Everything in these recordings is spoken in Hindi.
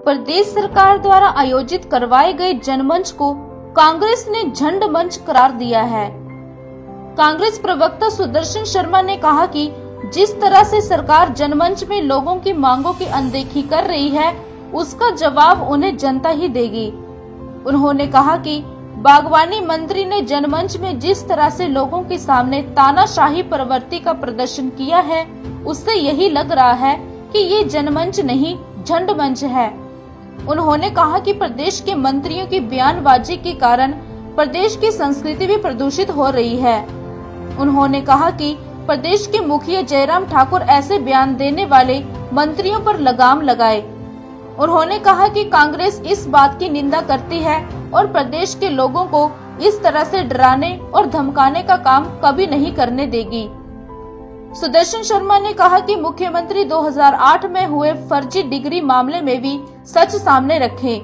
प्रदेश सरकार द्वारा आयोजित करवाए गए जनमंच को कांग्रेस ने झंड मंच करार दिया है। कांग्रेस प्रवक्ता सुदर्शन शर्मा ने कहा कि जिस तरह से सरकार जनमंच में लोगों की मांगों की अनदेखी कर रही है, उसका जवाब उन्हें जनता ही देगी। उन्होंने कहा कि बागवानी मंत्री ने जनमंच में जिस तरह से लोगों के सामने तानाशाही प्रवृत्ति का प्रदर्शन किया है, उससे यही लग रहा है कि ये जनमंच नहीं झंड मंच है। उन्होंने कहा कि प्रदेश के मंत्रियों की बयानबाजी के कारण प्रदेश की संस्कृति भी प्रदूषित हो रही है। उन्होंने कहा कि प्रदेश के मुखिया जयराम ठाकुर ऐसे बयान देने वाले मंत्रियों पर लगाम लगाए। उन्होंने कहा कि कांग्रेस इस बात की निंदा करती है और प्रदेश के लोगों को इस तरह से डराने और धमकाने का काम कभी नहीं करने देगी। सुदर्शन शर्मा ने कहा कि मुख्यमंत्री 2008 में हुए फर्जी डिग्री मामले में भी सच सामने रखे।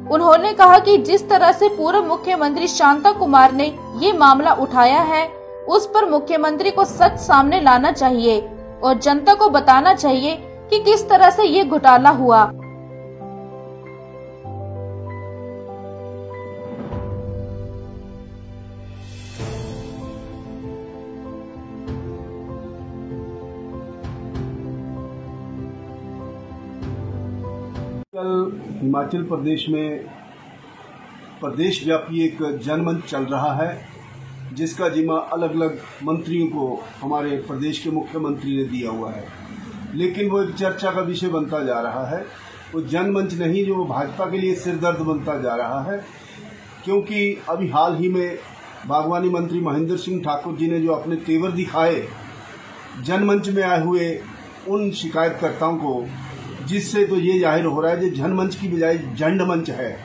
उन्होंने कहा कि जिस तरह से पूर्व मुख्यमंत्री शांता कुमार ने ये मामला उठाया है, उस पर मुख्यमंत्री को सच सामने लाना चाहिए और जनता को बताना चाहिए कि किस तरह से ये घोटाला हुआ। कल हिमाचल प्रदेश में प्रदेश व्यापी एक जनमंच चल रहा है, जिसका जिम्मा अलग अलग मंत्रियों को हमारे प्रदेश के मुख्यमंत्री ने दिया हुआ है। लेकिन वो एक चर्चा का विषय बनता जा रहा है। वो जनमंच नहीं, जो भाजपा के लिए सिरदर्द बनता जा रहा है, क्योंकि अभी हाल ही में बागवानी मंत्री महेंद्र सिंह ठाकुर जी ने जो अपने तेवर दिखाए जनमंच में आए हुए उन शिकायतकर्ताओं को, जिससे तो ये जाहिर हो रहा है कि जनमंच की बजाय जंड मंच है।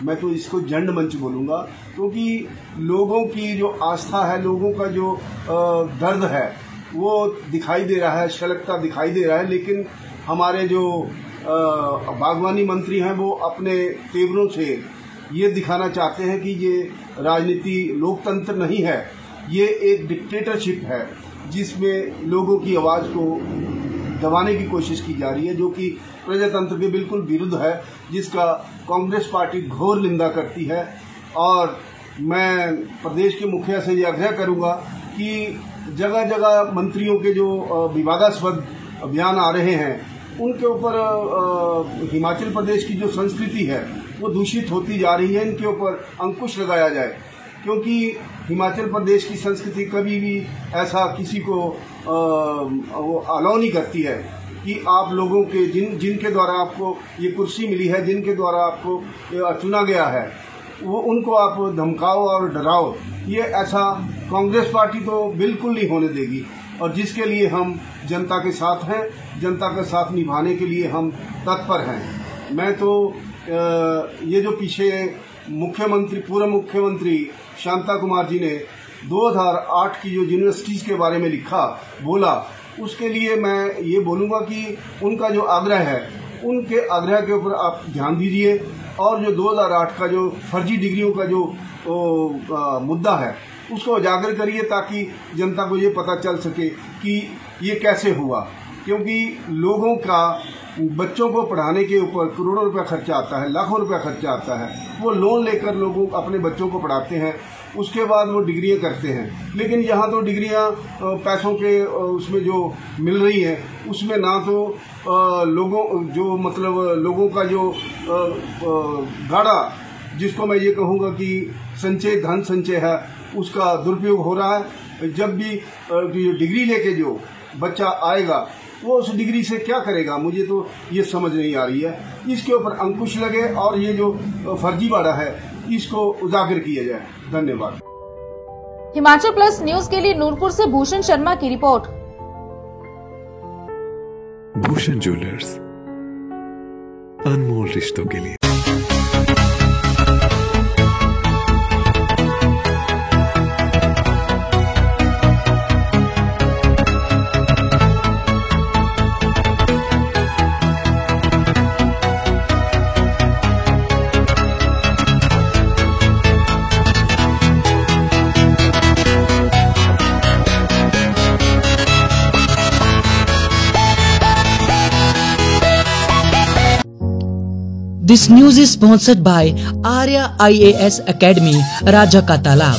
मैं तो इसको जंड मंच बोलूँगा, क्योंकि लोगों की जो आस्था है, लोगों का जो दर्द है, वो दिखाई दे रहा है, छलकता दिखाई दे रहा है। लेकिन हमारे जो बागवानी मंत्री हैं, वो अपने तेवरों से ये दिखाना चाहते हैं कि ये राजनीति लोकतंत्र नहीं है, ये एक डिक्टेटरशिप है, जिसमें लोगों की आवाज़ को दबाने की कोशिश की जा रही है, जो कि प्रजातंत्र के बिल्कुल विरुद्ध है, जिसका कांग्रेस पार्टी घोर निंदा करती है। और मैं प्रदेश के मुखिया से ये आग्रह करूंगा कि जगह जगह मंत्रियों के जो विवादास्पद बयान आ रहे हैं, उनके ऊपर हिमाचल प्रदेश की जो संस्कृति है वो दूषित होती जा रही है, इनके ऊपर अंकुश लगाया जाए। क्योंकि हिमाचल प्रदेश की संस्कृति कभी भी ऐसा किसी को वो अलाउ नहीं करती है कि आप लोगों के जिनके द्वारा आपको ये कुर्सी मिली है, जिनके द्वारा आपको चुना गया है, वो उनको आप धमकाओ और डराओ। ये ऐसा कांग्रेस पार्टी तो बिल्कुल नहीं होने देगी, और जिसके लिए हम जनता के साथ हैं, जनता का साथ निभाने के लिए हम तत्पर हैं। मैं तो ये जो पीछे पूर्व मुख्यमंत्री शांता कुमार जी ने 2008 की जो यूनिवर्सिटीज के बारे में बोला, उसके लिए मैं ये बोलूँगा कि उनका जो आग्रह है, उनके आग्रह के ऊपर आप ध्यान दीजिए, और जो 2008 का जो फर्जी डिग्रियों का जो मुद्दा है, उसको उजागर करिए, ताकि जनता को ये पता चल सके कि ये कैसे हुआ। क्योंकि लोगों का बच्चों को पढ़ाने के ऊपर करोड़ों रुपया खर्चा आता है, लाखों रुपया खर्चा आता है। वो लोन लेकर लोगों अपने बच्चों को पढ़ाते हैं, उसके बाद वो डिग्रियां करते हैं। लेकिन यहाँ तो डिग्रियां पैसों के उसमें जो मिल रही है, उसमें ना तो लोगों का जो गाढ़ा, जिसको मैं ये कहूँगा कि धन संचय है, उसका दुरुपयोग हो रहा है। जब भी डिग्री लेके जो बच्चा आएगा, वो उस डिग्री से क्या करेगा, मुझे तो ये समझ नहीं आ रही है। इसके ऊपर अंकुश लगे और ये जो फर्जीवाड़ा है, इसको उजागर किया जाए। धन्यवाद। हिमाचल प्लस न्यूज के लिए नूरपुर से भूषण शर्मा की रिपोर्ट। भूषण ज्वेलर्स, अनमोल रिश्तों के लिए। This news is sponsored by Arya IAS Academy, Raja ka Talab.